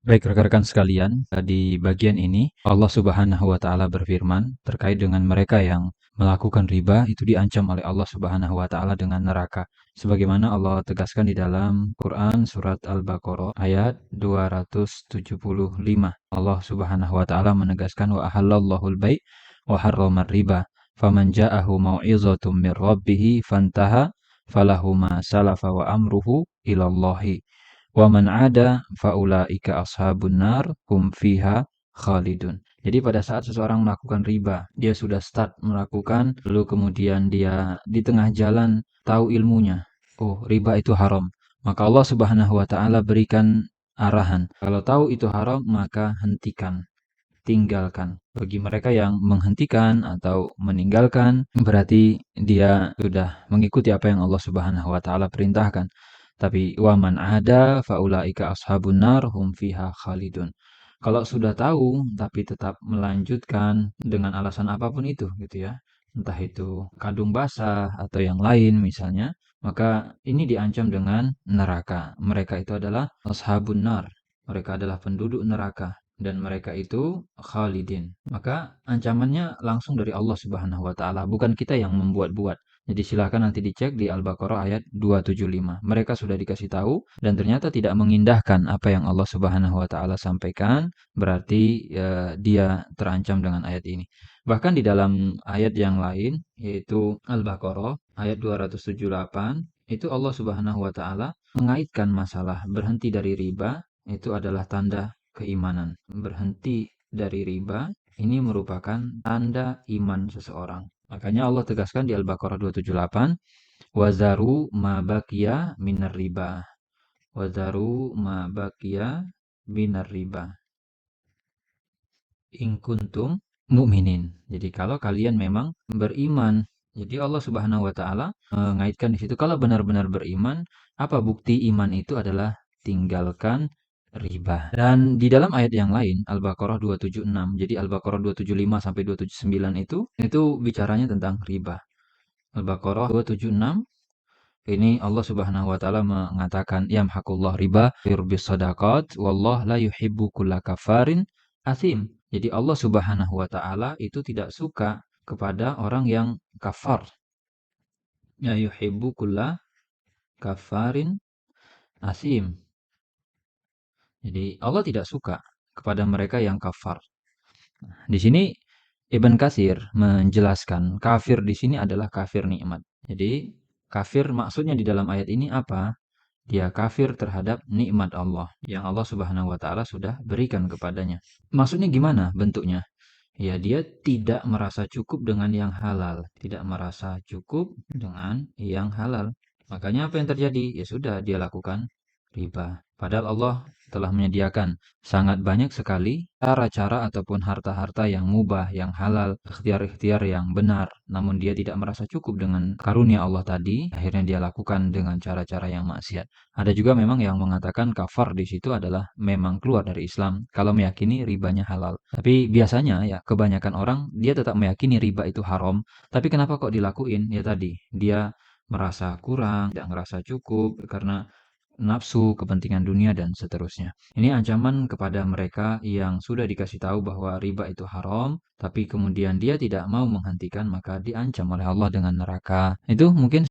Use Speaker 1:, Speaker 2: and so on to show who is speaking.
Speaker 1: Baik rekan-rekan sekalian, di bagian ini Allah Subhanahu wa taala berfirman terkait dengan mereka yang melakukan riba itu diancam oleh Allah Subhanahu wa taala dengan neraka. Sebagaimana Allah tegaskan di dalam Quran surat Al-Baqarah ayat 275. Allah Subhanahu wa taala menegaskan wa ahallallahu al-bai' wa harramar riba. Faman ja'ahu mau'izatum mir rabbih fantaha falahu ma salafa wa amruhu ilallahi. Wa man ada faulaika ashabun nar hum fiha khalidun. Jadi pada saat seseorang melakukan riba, dia sudah start melakukan, lalu kemudian dia di tengah jalan tahu ilmunya. Oh, riba itu haram. Maka Allah Subhanahu wa taala berikan arahan. Kalau tahu itu haram, maka hentikan, tinggalkan. Bagi mereka yang menghentikan atau meninggalkan, berarti dia sudah mengikuti apa yang Allah Subhanahu wa taala perintahkan. Tapi waman ada faulaika ashabun nar hum fiha khalidun. Kalau sudah tahu tapi tetap melanjutkan dengan alasan apapun itu gitu ya. Entah itu kadung basah atau yang lain misalnya, maka ini diancam dengan neraka. Mereka itu adalah ashabun nar. Mereka adalah penduduk neraka dan mereka itu khalidin. Maka ancamannya langsung dari Allah Subhanahu wa taala, bukan kita yang membuat-buat. Jadi silahkan nanti dicek di Al-Baqarah ayat 275. Mereka sudah dikasih tahu dan ternyata tidak mengindahkan apa yang Allah Subhanahu wa taala sampaikan, berarti dia terancam dengan ayat ini. Bahkan di dalam ayat yang lain yaitu Al-Baqarah ayat 278 itu Allah Subhanahu wa taala mengaitkan masalah berhenti dari riba itu adalah tanda keimanan. Berhenti dari riba ini merupakan tanda iman seseorang. Makanya Allah tegaskan di Al-Baqarah 278, wazaru ma baqiya minar riba. Wazaru ma baqiya minar riba. In kuntum mu'minin. Jadi kalau kalian memang beriman. Jadi Allah Subhanahu wa taala mengaitkan di situ kalau benar-benar beriman, apa bukti iman itu adalah tinggalkan riba. Dan di dalam ayat yang lain Al-Baqarah 276. Jadi Al-Baqarah 275 sampai 279 itu bicaranya tentang riba. Al-Baqarah 276 ini Allah Subhanahu wa taala mengatakan yamhaqullah riba yurbis shadaqat wallah la yuhibbu kulla kafarin asim. Jadi Allah Subhanahu wa taala itu tidak suka kepada orang yang kafar. Ya yuhibbu kulla kafarin asim. Jadi Allah tidak suka kepada mereka yang kafar. Di sini Ibn Katsir menjelaskan kafir di sini adalah kafir nikmat. Jadi kafir maksudnya di dalam ayat ini apa? Dia kafir terhadap nikmat Allah yang Allah Subhanahu wa taala sudah berikan kepadanya. Maksudnya gimana bentuknya? Ya dia tidak merasa cukup dengan yang halal, tidak merasa cukup dengan yang halal. Makanya apa yang terjadi? Ya sudah dia lakukan riba. Padahal Allah telah menyediakan sangat banyak sekali cara-cara ataupun harta-harta yang mubah, yang halal, ikhtiar-ikhtiar yang benar. Namun dia tidak merasa cukup dengan karunia Allah tadi, akhirnya dia lakukan dengan cara-cara yang maksiat. Ada juga memang yang mengatakan kafar di situ adalah memang keluar dari Islam kalau meyakini ribanya halal. Tapi biasanya ya kebanyakan orang dia tetap meyakini riba itu haram, tapi kenapa kok dilakuin? Ya tadi, dia merasa kurang, tidak merasa cukup karena nafsu, kepentingan dunia, dan seterusnya. Ini ancaman kepada mereka yang sudah dikasih tahu bahwa riba itu haram, tapi kemudian dia tidak mau menghentikan, maka diancam oleh Allah dengan neraka. Itu mungkin